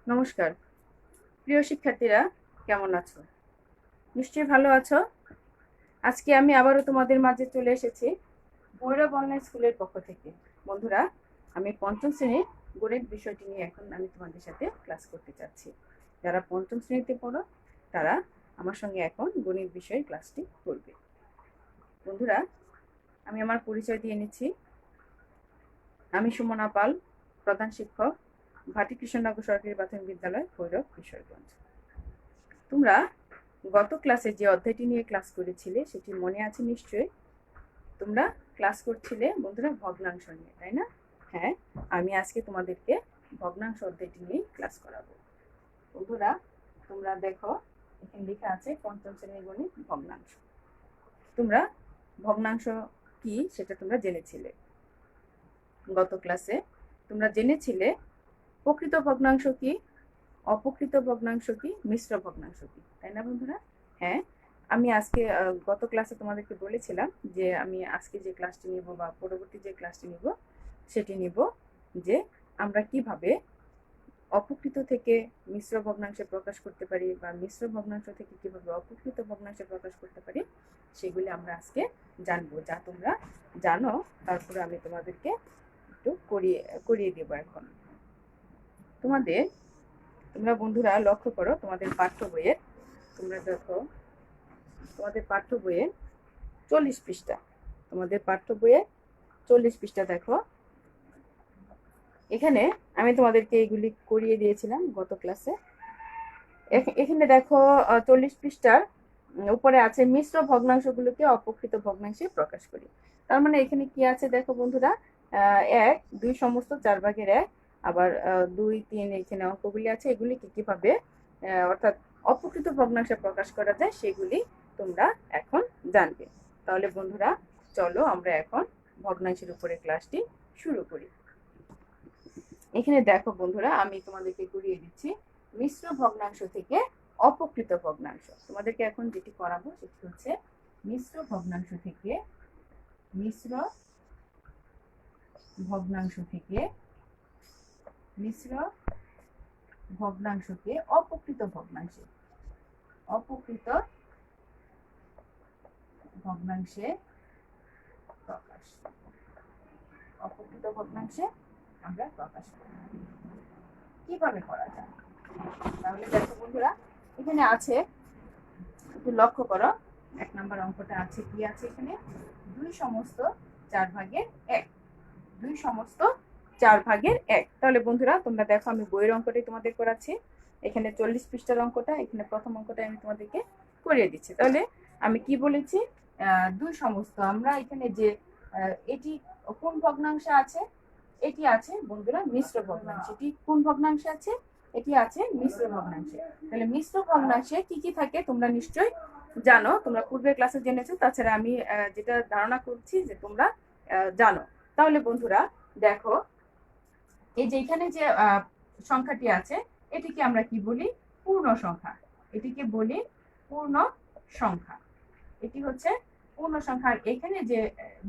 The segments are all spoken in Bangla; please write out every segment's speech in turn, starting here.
নমস্কার প্রিয় শিক্ষার্থীরা, কেমন আছো? নিশ্চয়ই ভালো আছো। আজকে আমি আবারও তোমাদের মাঝে চলে এসেছি ভৈরব অনলাইন স্কুলের পক্ষ থেকে। বন্ধুরা, আমি পঞ্চম শ্রেণীর গণিত বিষয়টি নিয়ে এখন আমি তোমাদের সাথে ক্লাস করতে চাচ্ছি। যারা পঞ্চম শ্রেণীতে পড়ো তারা আমার সঙ্গে এখন গণিত বিষয়ের ক্লাসটি করবে। বন্ধুরা, আমি আমার পরিচয় দিয়ে নিচ্ছি। আমি সুমনা পাল, প্রধান শিক্ষক, ভাটি কৃষ্ণনগর সরকারি প্রাথমিক বিদ্যালয়, ভৈরব, কিশোরগঞ্জ। তোমরা গত ক্লাসে যে অধ্যায়টি নিয়ে ক্লাস করেছিলে সেটি মনে আছে নিশ্চয়ই। তোমরা ক্লাস করছিলে বন্ধুরা ভগ্নাংশ নিয়ে, তাই না? হ্যাঁ, আমি আজকে তোমাদেরকে ভগ্নাংশ অধ্যায়টি নিয়ে ক্লাস করাবো। বন্ধুরা, তোমরা দেখো, এখানে লেখা আছে পঞ্চম শ্রেণীর গণিত ভগ্নাংশ। তোমরা ভগ্নাংশ কি সেটা তোমরা জেনেছিলে। গত ক্লাসে তোমরা জেনেছিলে প্রকৃত ভগ্নাংশ কি, অপ্রকৃত ভগ্নাংশ কি, মিশ্র ভগ্নাংশ কি, তাই না বন্ধুরা? হ্যাঁ, আমি আজকে গত ক্লাসে তোমাদেরকে বলেছিলাম যে আমি আজকে যে ক্লাসটি নিব বা পরবর্তী যে ক্লাসটি নিব সেটি নিব যে আমরা কিভাবে অপ্রকৃত থেকে মিশ্র ভগ্নাংশে প্রকাশ করতে পারি বা মিশ্র ভগ্নাংশ থেকে কিভাবে অপ্রকৃত ভগ্নাংশে প্রকাশ করতে পারি সেগুলি আমরা আজকে জানবো। যা তোমরা জানো তারপরে আমি তোমাদেরকে একটু করিয়ে দেবো। এখন তোমরা বন্ধুরা লক্ষ্য করো, তোমাদের পাঠ্য বইয়ের, তোমরা দেখো তোমাদের পাঠ্য বইয়ে 40 পৃষ্ঠা, তোমাদের পাঠ্য বইয়ে 40 পৃষ্ঠা দেখো। এখানে আমি তোমাদেরকে এইগুলি করিয়ে দিয়েছিলাম গত ক্লাসে। এখানে দেখো 40 পৃষ্ঠার উপরে আছে মিশ্র ভগ্নাংশগুলোকে অপ্রকৃত ভগ্নাংশে প্রকাশ করি। তার মানে এখানে কি আছে দেখো বন্ধুরা, 1 2 সমস্ত 4 ভাগের 1, আবার 2 3 এখানে অঙ্কগুলি আছে। এগুলিকে কিভাবে অর্থাৎ অপ্রকৃত ভগ্নাংশে প্রকাশ করা যায় সেগুলি তোমরা এখন জানবে। তাহলে বন্ধুরা, চলো আমরা এখন ভগ্নাংশের উপরে ক্লাসটি শুরু করি। এখানে দেখো বন্ধুরা, আমি তোমাদেরকে করিয়ে দিচ্ছি মিশ্র ভগ্নাংশ থেকে অপ্রকৃত ভগ্নাংশ। তোমাদেরকে এখন যেটি করাবো সেটি হচ্ছে মিশ্র ভগ্নাংশ থেকে মিশ্র ভগ্নাংশকে অপ্রকৃত ভগ্নাংশে প্রকাশ, অপ্রকৃত ভগ্নাংশে আমরা প্রকাশ করি। কিভাবে করা যায়? তাহলে দেখো বন্ধুরা, এখানে আছে, একটু লক্ষ্য করো, 1 নম্বর অঙ্কটা আছে, কি আছে এখানে? 2 সমস্ত 4 ভাগের 1, 2 সমস্ত 4 ভাগের 1। তাহলে বন্ধুরা তোমরা দেখো, আমি বইয়ের অঙ্কটাই তোমাদের করাচ্ছি। এখানে 40 পৃষ্ঠার অঙ্কটা, এখানে প্রথম অঙ্কটা আমি তোমাদেরকে করিয়ে দিচ্ছি। তাহলে আমি কি বলেছি, 2 সমস্ত, আমরা এখানে যে এটি কোন ভগ্নাংশে আছে? এটি আছে বন্ধুরা মিশ্র ভগ্নাংশে। এটি কোন ভগ্নাংশে আছে? এটি আছে মিশ্র ভগ্নাংশে। তাহলে মিশ্র ভগ্নাংশে কি কি থাকে তোমরা নিশ্চয়ই জানো, তোমরা পূর্বের ক্লাসে জেনেছো। তাছাড়া আমি যেটা ধারণা করছি যে তোমরা জানো। তাহলে বন্ধুরা দেখো, এই যে এখানে যে সংখ্যাটি আছে এটিকে আমরা কি বলি? পূর্ণ সংখ্যা। এটিকে বলি পূর্ণ সংখ্যা। এটি হচ্ছে পূর্ণ সংখ্যা। আর এখানে যে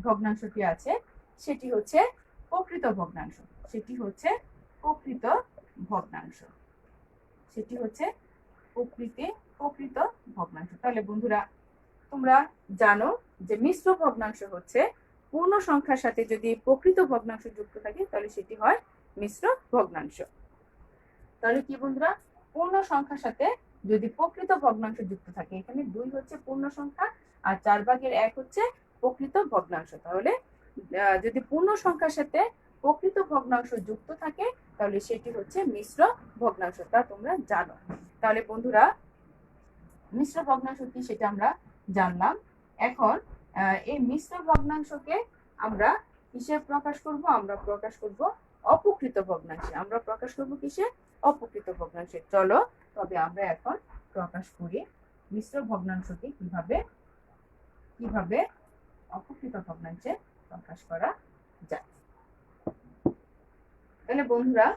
ভগ্নাংশটি আছে সেটি হচ্ছে প্রকৃত ভগ্নাংশ। সেটি হচ্ছে প্রকৃত ভগ্নাংশ। তাহলে বন্ধুরা তোমরা জানো যে মিশ্র ভগ্নাংশ হচ্ছে পূর্ণ সংখ্যার সাথে যদি প্রকৃত ভগ্নাংশ যুক্ত থাকে তাহলে সেটি হয় মিশ্র ভগ্নাংশ। তাহলে কি বন্ধুরা, পূর্ণ সংখ্যার সাথে যদি প্রকৃত ভগ্নাংশ যুক্ত থাকে, এখানে 2 হচ্ছে পূর্ণ সংখ্যা আর 4 ভাগের 1 হচ্ছে প্রকৃত ভগ্নাংশ। তাহলে যদি পূর্ণ সংখ্যার সাথে প্রকৃত ভগ্নাংশ যুক্ত থাকে তাহলে সেটি হচ্ছে মিশ্র ভগ্নাংশ, তা তোমরা জানো। তাহলে বন্ধুরা, মিশ্র ভগ্নাংশ কি সেটা আমরা জানলাম। এখন এই মিশ্র ভগ্নাংশকে আমরা কিসে প্রকাশ করব? আমরা প্রকাশ করব অপ্রকৃত ভগ্নাংশে। আমরা প্রকাশ করব কিসে? অপ্রকৃত ভগ্নাংশে। চলো তবে আমরা এখন প্রকাশ করি মিশ্র ভগ্নাংশকে কিভাবে অপ্রকৃত ভগ্নাংশে প্রকাশ করা যায়। তাহলে বন্ধুরা,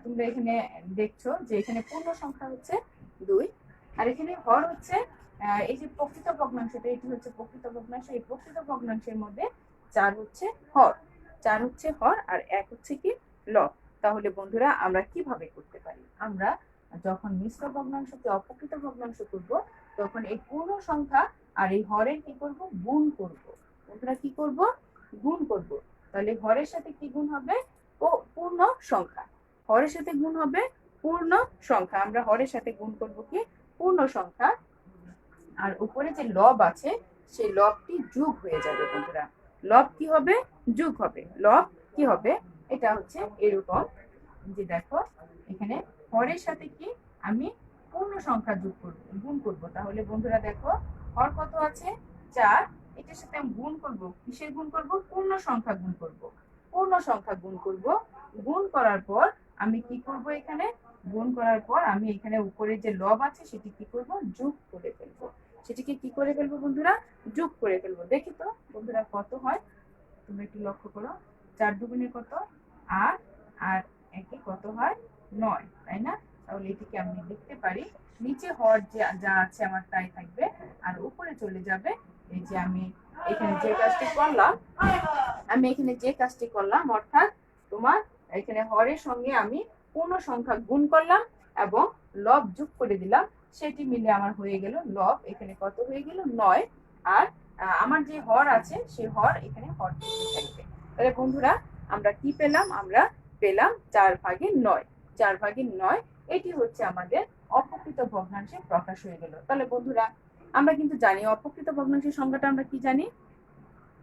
তোমরা এখানে দেখছো যে এখানে পূর্ণ সংখ্যা হচ্ছে 2 আর এখানে হর হচ্ছে এই যে প্রকৃত ভগ্নাংশটা, এটি হচ্ছে প্রকৃত ভগ্নাংশ। এই প্রকৃত ভগ্নাংশের মধ্যে 4 হচ্ছে হর, 4 হচ্ছে হর আর 1 হচ্ছে কি লব। তাহলে বন্ধুরা আমরা কিভাবে করতে পারি? আমরা যখন মিশ্র ভগ্নাংশকে অপকৃত ভগ্নাংশ করব, তখন এই পূর্ণ সংখ্যা আর এই হরের কি করব? গুণ করব। বন্ধুরা কি করব? গুণ করব। তাহলে হরের সাথে কি গুণ হবে? পূর্ণ সংখ্যা। হরের সাথে গুণ হবে পূর্ণ সংখ্যা। আমরা হরের সাথে গুণ করব কি? পূর্ণ সংখ্যা। আর উপরে যে লব আছে সেই লবটি যোগ হয়ে যাবে বন্ধুরা। লব কি হবে? যোগ হবে। লব কি হবে? এটা হচ্ছে এরকম যে দেখো এখানে হরের সাথে কি আমি পূর্ণ সংখ্যা যোগ করব, গুণ করব। তাহলে বন্ধুরা দেখো হর কত আছে? 4। এটার সাথে আমি গুণ করব। কিসের গুণ করব? পূর্ণ সংখ্যা গুণ করব। পূর্ণ সংখ্যা গুণ করব। গুণ করার পর আমি কি করব? এখানে গুণ করার পর আমি এখানে উপরে যে লব আছে সেটি কি করব? যোগ করে ফেলবো। সেটিকে কি করে ফেলবো বন্ধুরা? যোগ করে ফেলবো। দেখি তো বন্ধুরা কত হয়, তুমি একটু লক্ষ্য করো। 4 দুগুণে কত? 8। আর একে কত হয়? 9, তাই না? তাহলে এটিকে আমি লিখতে পারি, নিচে হর যা আছে আমার তাই থাকবে, আর উপরে চলে যাবে এই যে আমি এখানে যে কাজটি করলাম, অর্থাৎ তোমার এখানে হরের সঙ্গে আমি পূর্ণ সংখ্যা গুণ করলাম এবং লব যোগ করে দিলাম। সেটি মিলে আমার হয়ে গেল লব। এখানে কত হয়ে গেল? 9। আর আমার যে হর আছে সেই হর এখানে হর থাকবে। তাহলে বন্ধুরা আমরা কি পেলাম? আমরা পেলাম 4/9। 4/9 এটি হচ্ছে আমাদের অপকৃত ভগ্নাংশে প্রকাশ হয়ে গেল। তাহলে বন্ধুরা আমরা কিন্তু জানি অপকৃত ভগ্নাংশের সংজ্ঞাটা আমরা কি জানি?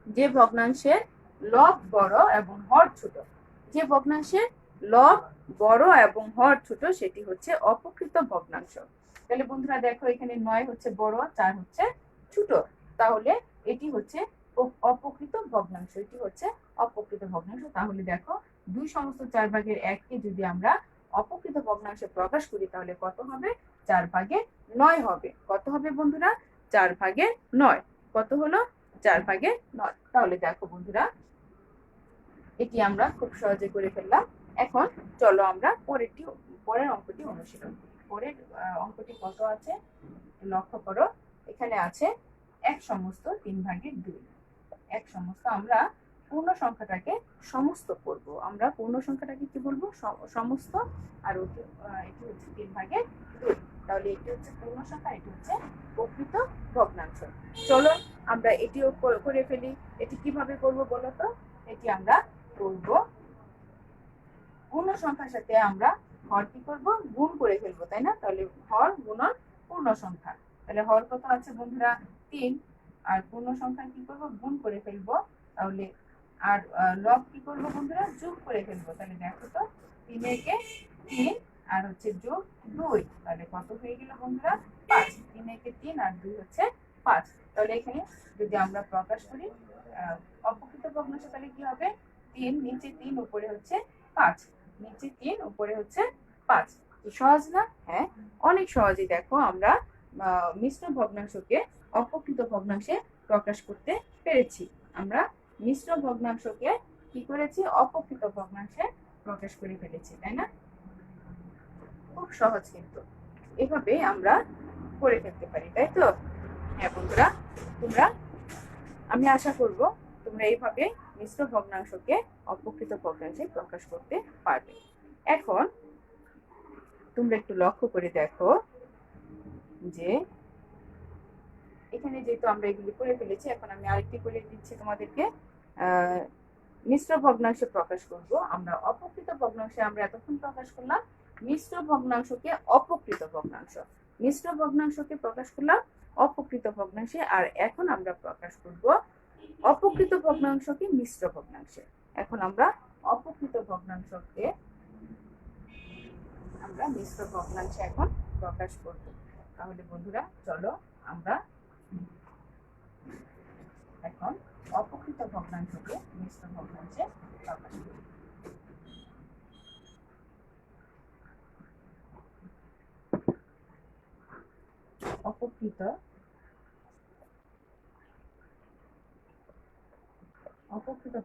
যে ভগ্নাংশের লব বড় এবং হর ছোট। যে ভগ্নাংশের লব বড় এবং হর ছোট সেটি হচ্ছে অপকৃত ভগ্নাংশ। তাহলে বন্ধুরা দেখো এখানে 9 হচ্ছে বড়, 4 হচ্ছে ছোট। তাহলে এটি হচ্ছে অপকৃত ভগ্নাংশ। এটি হচ্ছে অপকৃত ভগ্নাংশ। তাহলে দেখো 2/4 যদি আমরা অপকৃত ভগ্নাংশে প্রকাশ করি তাহলে কত হবে? 4/9 হবে। কত হবে বন্ধুরা? 4/9। কত হলো? 4/9। তাহলে দেখো বন্ধুরা এটি আমরা খুব সহজে করে ফেললাম। এখন চলো আমরা পরের অঙ্কটি অনুশীলন করি। পরের অঙ্কটি কত আছে লক্ষ্য করো। এখানে আছে 1/3/2। 1 আমরা পূর্ণ সংখ্যাটাকে সমস্ত করব। আমরা পূর্ণ সংখ্যাটাকে কি বলবো? সমস্ত। আর এটি হচ্ছে 3/2। তাহলে এটি হচ্ছে পূর্ণ সংখ্যা, এটি হচ্ছে প্রকৃত ভগ্নাংশ। চলো আমরা এটিও করে ফেলি। এটি কিভাবে করব বলো তো? এটি আমরা করব পূর্ণ সংখ্যার সাথে আমরা হর কি করব? গুণ করে ফেলবো, তাই না? তাহলে হর গুণন পূর্ণ সংখ্যা। তাহলে হর কত আছে বন্ধুরা? 3। আর পূর্ণ সংখ্যা কি করব? গুণ করে ফেলবো। তাহলে আর লব কি করব বন্ধুরা? যোগ করে ফেলবো। তাহলে দেখো তো 3 একে 3 আর হচ্ছে যোগ 2। তাহলে কত হয়ে গেল বন্ধুরা? 5। 3 একে 3 আর 2 হচ্ছে 5। তাহলে এখানে যদি আমরা প্রকাশ করি অপকৃত ভগ্নাংশ তাহলে কি হবে? 3 নিচে 3 উপরে হচ্ছে 5। নিচে 3 উপরে হচ্ছে 5। সহজ না? হ্যাঁ, অনেক সহজেই দেখো আমরা মিশ্র ভগ্নাংশকে অপকৃত ভগ্নাংশে প্রকাশ করতে পেরেছি। আমরা মিশ্র ভগ্নাংশকে কি করেছি? অপকৃত ভগ্নাংশে প্রকাশ করে ফেলেছি, তাই না? খুব সহজ কিন্তু এভাবে আমরা করে ফেলতে পারি, তাই তো? হ্যাঁ বন্ধুরা, আমি আশা করব তোমরা এইভাবে মিশ্র ভগ্নাংশকে অপকৃত ভগ্নাংশে প্রকাশ করতে পারবে। এখন তোমরা একটু লক্ষ্য করে দেখো যে এখানে যেহেতু আমরা এগুলি করে ফেলেছি, এখন আমি আরেকটি করে দিচ্ছি তোমাদেরকে। মিশ্র ভগ্নাংশে প্রকাশ করব আমরা অপকৃত ভগ্নাংশে। আমরা এতক্ষণ প্রকাশ করলাম মিশ্র ভগ্নাংশকে অপকৃত ভগ্নাংশ। মিশ্র ভগ্নাংশকে প্রকাশ করলাম অপকৃত ভগ্নাংশে। আর এখন আমরা প্রকাশ করব অপকৃত ভগ্নাংশকে মিশ্র ভগ্নাংশে। এখন আমরা অপকৃত ভগ্নাংশকে আমরা মিশ্র ভগ্নাংশে এখন প্রকাশ করব। তাহলে বন্ধুরা চলো আমরা এখন অপকৃত ভগ্নাংশকে মিশ্র ভগ্নাংশে প্রকাশ করি। অপকৃত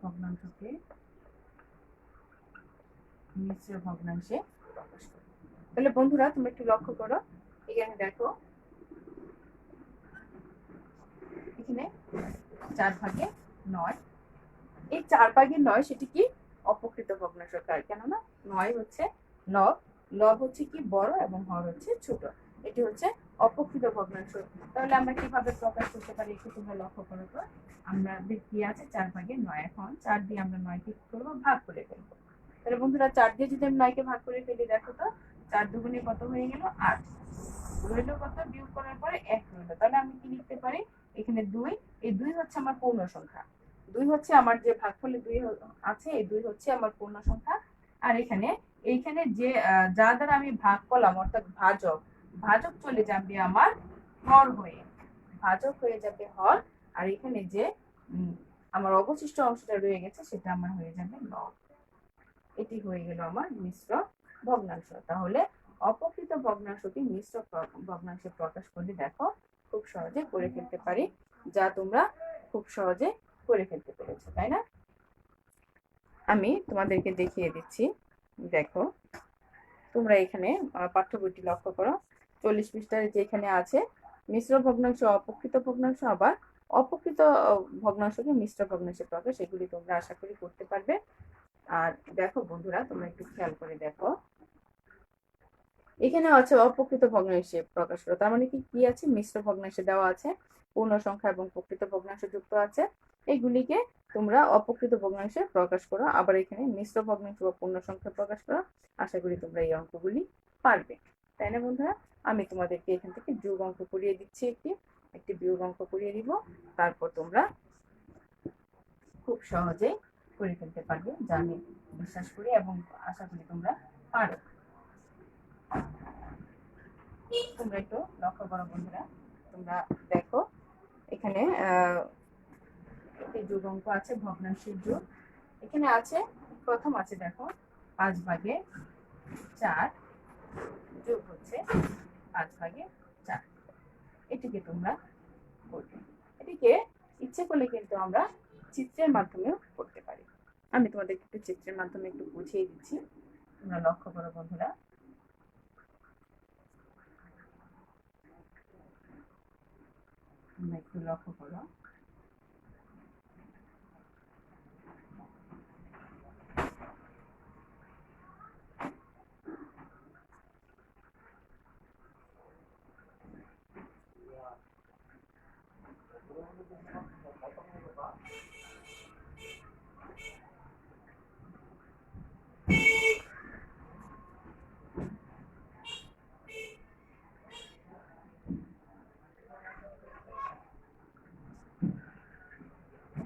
ভগ্নাংশকে মিশ্র ভগ্নাংশে প্রকাশ করি। তাহলে বন্ধুরা তোমরা একটু লক্ষ্য করো, এখানে দেখো এখানে 4/9। এই 4/9 সেটি কি? অপকৃত ভগ্নাংশ, কেননা 9 হচ্ছে লব, লব হচ্ছে কি বড় এবং হর হচ্ছে ছোট, এটি হচ্ছে অপ্রকৃত ভগ্নাংশ। তাহলে আমরা কিভাবে প্রকাশ করতে পারি একটু তোমরা লক্ষ্য করো তো। আমরা কি আছে 4 ভাগে 9, এখন 4 দিয়ে আমরা 9 কে কি করবো, ভাগ করে ফেলবো। তাহলে বন্ধুরা 4 দিয়ে যদি আমি 9 কে ভাগ করে ফেলি, দেখো তো 4 দুগুণে কত হয়ে গেল, 8 রইল কত, বিয়োগ করার পরে 1 রইল। তাহলে আমি কি লিখতে পারি, এখানে 2, এই 2 হচ্ছে আমার পূর্ণ সংখ্যা, 2 হচ্ছে আমার যে ভাগফলে 2 আছে, এই 2 হচ্ছে আমার পূর্ণ সংখ্যা। আর এইখানে যে যা দ্বারা আমি ভাগ করলাম অর্থাৎ ভাজক, ভাজক চলে যাবে আমার হর হয়ে, ভাজক হয়ে যাবে হর। আর এখানে যে আমার অবশিষ্ট অংশটা রয়ে গেছে সেটা আমার হয়ে যাবে লব। এটি হয়ে গেল আমার মিশ্র ভগ্নাংশ। তাহলে অপ্রকৃত ভগ্নাংশকে মিশ্র ভগ্নাংশে প্রকাশ করলে দেখো খুব সহজে করে ফেলতে পারি, যা তোমরা খুব সহজে করে ফেলতে পেরেছো, তাই না? আমি তোমাদেরকে দেখিয়ে দিচ্ছি, দেখো তোমরা এখানে পাঠ্য বইটি লক্ষ্য করো, 40 পৃষ্ঠার যেখানে আছে মিশ্র ভগ্নাংশ, অপ্রকৃত ভগ্নাংশ, আবার অপ্রকৃত ভগ্নাংশকে মিশ্র ভগ্নাংশে প্রকাশ, এগুলি তোমরা আশা করি করতে পারবে। আর দেখো বন্ধুরা, তোমরা একটু খেয়াল করে দেখো, এখানে আছে অপ্রকৃত ভগ্নাংশে প্রকাশ করো, তার মানে কি আছে, মিশ্র ভগ্নাংশে দেওয়া আছে, পূর্ণ সংখ্যা এবং প্রকৃত ভগ্নাংশ যুক্ত আছে, এগুলিকে তোমরা অপ্রকৃত ভগ্নাংশে প্রকাশ করো, আবার এখানে মিশ্র ভগ্নাংশ বা পূর্ণ সংখ্যা প্রকাশ করো। আশা করি তোমরা এই অঙ্কগুলি পারবে, তাই না বন্ধুরা? আমি তোমাদেরকে এখান থেকে যোগ অঙ্ক করিয়ে দিচ্ছি, একটি বিয়োগ অঙ্ক করিয়ে দিব, তারপর তোমরা খুব সহজেই করে ফেলতে পারবে, যা আমি বিশ্বাস করি এবং আশা করি তোমরা পারো। তোমরা একটু লক্ষ্য করো বন্ধুরা, তোমরা দেখো এখানে একটি যোগ অঙ্ক আছে, ভগ্নাংশের যোগ। এখানে আছে, প্রথম আছে দেখো 5 ভাগে 4 যোগ হচ্ছে 5 ভাগে 4, এটিকে তোমরা করবে। এটিকে ইচ্ছে করলে কিন্তু আমরা চিত্রের মাধ্যমেও করতে পারি। আমি তোমাদেরকে একটু চিত্রের মাধ্যমে একটু বুঝিয়ে দিচ্ছি, তোমরা লক্ষ্য করো বন্ধুরা। তোমরা একটু লক্ষ্য করো,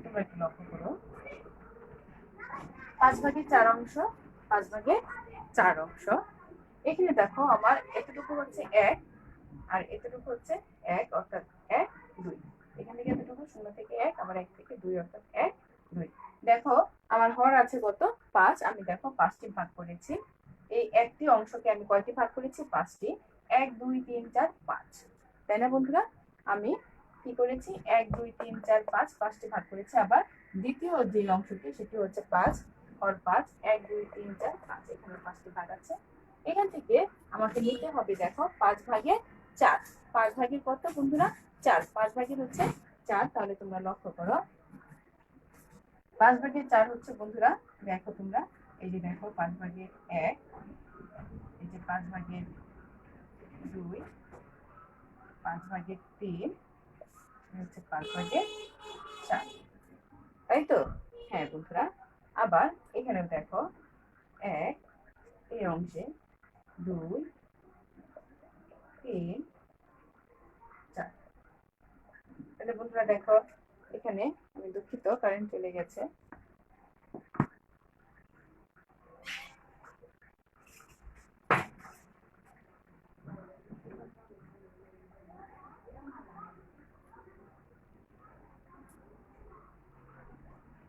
তোমরা একটু লক্ষ্য করো, 5 ভাগে 4 অংশ, 5 ভাগে 4 অংশ। এখানে দেখো আমার এতটুকু হচ্ছে 1 আর এতটুকু হচ্ছে 1, অর্থাৎ 1 2, এখান থেকে এতটুকু 0 থেকে 1, আবার 1 থেকে 2, অর্থাৎ 1 2। দেখো আমার হর আছে কত, 5, আমি দেখো 5টি ভাগ করেছি, এই একটি অংশকে আমি কয়টি ভাগ করেছি, 5টি, 1 2 3 4 5, তাই না বন্ধুরা? আমি কি করেছি, 1 2 3 4 5, 5টি ভাগ করেছি। আবার দ্বিতীয় যে অংশটি সেটি হচ্ছে 5, হর 5, 1 2 3 4 5, এখানে 5টি ভাগ আছে। এখান থেকে আমাকে নিতে হবে দেখো 5 ভাগে 4, 5 ভাগের কত বন্ধুরা, 4, 5 ভাগের হচ্ছে 4। তাহলে তোমরা লক্ষ্য করো, 5 ভাগের 4 হচ্ছে বন্ধুরা, দেখো তোমরা এই যে দেখো 5 ভাগের 1, এই যে 5 ভাগের 2, 5 ভাগের 3, হচ্ছে 5 ভাগের 4, তাই তো? হ্যাঁ বন্ধুরা, আবার এখানে দেখো 1 এই অংশে, 2 3 4, তাহলে বন্ধুরা দেখো এখানে, আমি দুঃখিত কারেন্ট চলে গেছে,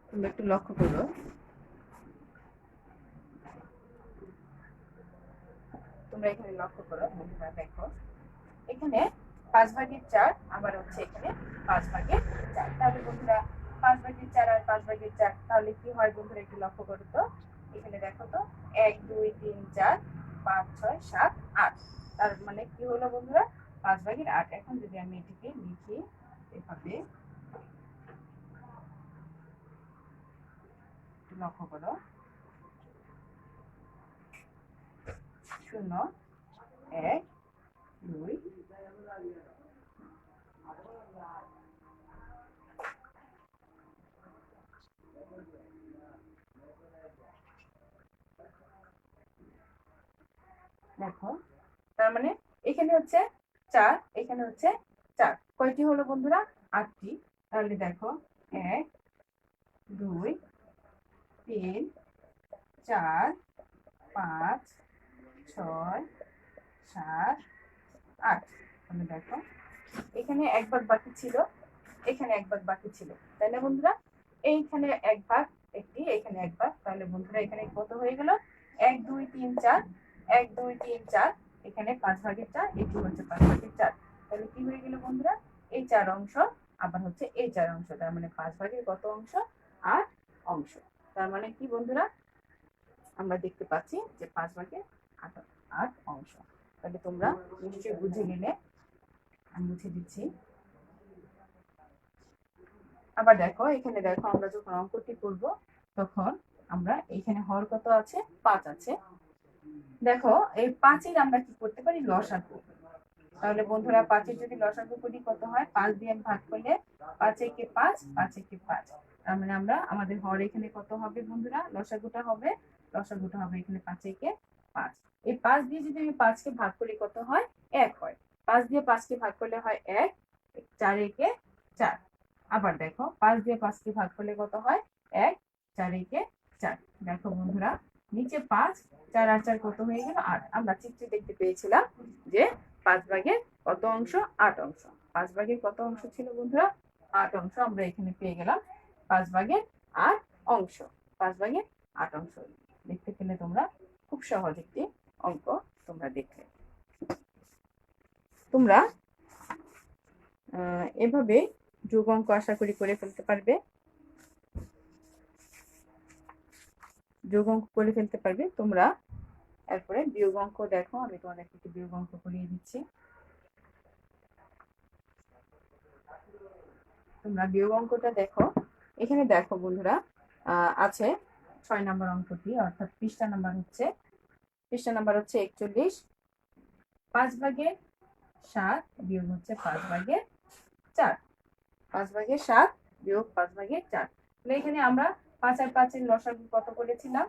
তোমরা একটু লক্ষ্য করো, তোমরা এখানে লক্ষ্য করো বন্ধুরা, দেখো এখানে 5 ভাগের 4, আবার হচ্ছে এখানে 5 ভাগের 4, তাহলে বন্ধুরা 5 ভাগের 4 আর 5 ভাগের 4, তাহলে কি হয় বন্ধুরা একটু লক্ষ্য করো তো, এখানে দেখো তো 1 2 3 4 5 6 7 8, তার মানে কি হলো বন্ধুরা, 5 ভাগের 8। এখন যদি আমি এটিকে লিখি এভাবে, লক্ষ্য করো শূন্য 1 2 দেখো, তার মানে এখানে হচ্ছে 4, এখানে হচ্ছে 4, কয়টি হলো বন্ধুরা? 8টি। তাহলে দেখো 1 2 3 4 5 6 7 8। তাহলে দেখো এখানে 1 ভাগ বাকি ছিল, এখানে 1 ভাগ বাকি ছিল, তাই না বন্ধুরা? এইখানে 1 ভাগ একটি, এখানে 1 ভাগ, তাহলে বন্ধুরা এখানে কত হয়ে গেল? 1 2 3 4, 1 2 3 4, এখানে 5 ভাগের 4, এটি হচ্ছে 5 ভাগের 4। তাহলে কি হয়ে গেল বন্ধুরা? এই 4 অংশ আবার হচ্ছে এই 4 অংশ, তার মানে 5 ভাগের কত অংশ? 8 অংশ। তার মানে কি বন্ধুরা? আমরা দেখতে পাচ্ছি যে 5 ভাগের 8 অংশ। তাহলে তোমরা নিশ্চয়ই বুঝে নিলে, আমি মুছে দিচ্ছি। আবার দেখো, এখানে দেখো আমরা যখন অঙ্কটি করব তখন আমরা এখানে হর কত আছে? 5 আছে। দেখো এই 5-এর আমরা কি করতে পারি? লসাগু। তাহলে বন্ধুরা 5-এর যদি লসাগু করি কত হয়? 5 দিয়ে ভাগ করলে 5 একে 5, 5 একে 5। তার মানে আমরা আমাদের হর এখানে কত হবে বন্ধুরা? লসাগুটা হবে এখানে 5 একে 5। এই 5 দিয়ে যদি আমি 5 কে ভাগ করি কত হয়? 1 হয়। 5 দিয়ে 5 কে ভাগ করলে হয় 1, 4 একে 4। আবার দেখো 5 দিয়ে 5 কে ভাগ করলে কত হয়? 1, 4 একে 4। দেখো বন্ধুরা নিচে 5, 4 আর 4 কত হয়ে গেল? 8। আমরা চিত্রে দেখতে পেয়েছিলাম যে 5 ভাগের কত অংশ? 8 অংশ। 5 ভাগের কত অংশ ছিল বন্ধুরা? 8 অংশ আমরা এখানে পেয়ে গেলাম। 5 ভাগের 8 অংশ, 5 ভাগের 8 অংশ দেখতে পেলে তোমরা। খুব সহজ একটি অঙ্ক তোমরা দেখলে। তোমরা এভাবে যোগ অঙ্ক আশা করি করে ফেলতে পারবে, যোগ অঙ্ক করে ফেলতে পারবে তোমরা। এরপরে বিয়োগ অঙ্ক দেখো, আমি তোমাদেরকে একটু বিয়োগ অঙ্ক করিয়ে দিচ্ছি। তোমরা বিয়োগ অঙ্কটা দেখো। এখানে দেখো বন্ধুরা আছে 6 নম্বর অঙ্কটি, অর্থাৎ পৃষ্ঠা নাম্বার হচ্ছে 41। 5 ভাগের 7 বিয়োগ হচ্ছে 5 ভাগের 4। 5 ভাগের 7 বিয়োগ 5 ভাগের 4। তাহলে এখানে আমরা 5 আর 5 এর লসাগু কত করেছিলাম?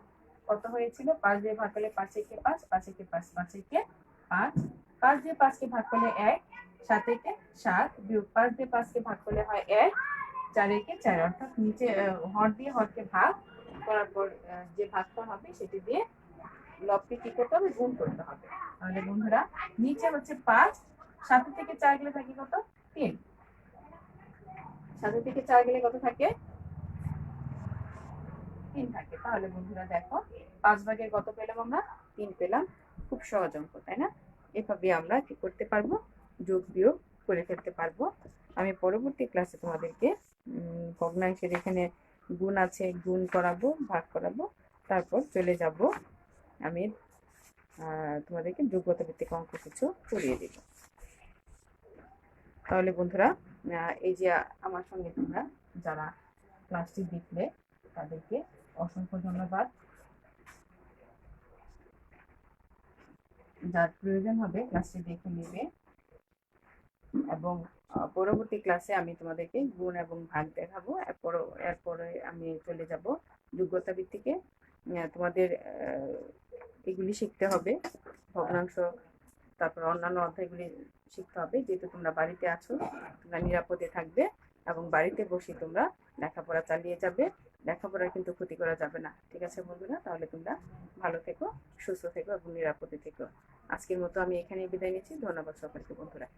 কত হয়েছিল? 5 দিয়ে ভাগ করলে 5 একে 5, 5 একে 5, 5 একে 5। 5 দিয়ে 5 কে ভাগ করলে 1, 7 একে 7 বিয়োগ 5 দিয়ে 5 কে ভাগ করলে হয় 1, 4 একে 4। অর্থাৎ নিচে হর দিয়ে হরকে ভাগ করার পর যে ভাগটা হবে সেটি দিয়ে লবকে কি করতে হবে? গুণ করতে হবে। তাহলে বন্ধুরা নিচে হচ্ছে 5, 7 থেকে 4 গেলে থাকে কত? 3। 7 থেকে 4 গেলে কত থাকে? 3 থাকে। তাহলে বন্ধুরা দেখো 5 ভাগের কত পেলাম আমরা? 3 পেলাম। খুব সহজ অঙ্ক, তাই না? এভাবে আমরা কি করতে পারবো? যোগ বিয়োগ করে ফেলতে পারবো। আমি পরবর্তী ক্লাসে তোমাদেরকে ভগ্নাংশের এখানে গুণ আছে, গুণ করাবো, ভাগ করাবো, তারপর চলে যাব আমি তোমাদেরকে যোগ্যতা ভিত্তিক অঙ্ক কিছু করিয়ে দিব। তাহলে বন্ধুরা এই যে আমার সঙ্গে তোমরা যারা ক্লাসটি দেখলে তাদেরকে অসংখ্য ধন্যবাদ। যার প্রয়োজন হবে ক্লাসটি দেখে নেবে, এবং পরবর্তী ক্লাসে আমি তোমাদেরকে গুণ এবং ভাগ দেখাবো। এরপরে আমি চলে যাব যোগ্যতা ভিত্তিকে। তোমাদের এগুলি শিখতে হবে, ভগ্নাংশ, তারপর অন্যান্য অধ্যায়গুলি শিখতে হবে। যেহেতু তোমরা বাড়িতে আছো, তোমরা নিরাপদে থাকবে এবং বাড়িতে বসে তোমরা লেখাপড়া চালিয়ে যাবে। লেখাপড়ার কিন্তু ক্ষতি করা যাবে না, ঠিক আছে বন্ধুরা? তাহলে তোমরা ভালো থেকো, সুস্থ থেকো এবং নিরাপদে থেকো। আজকের মতো আমি এখানেই বিদায় নিচ্ছি। ধন্যবাদ সকলকে বন্ধুরা।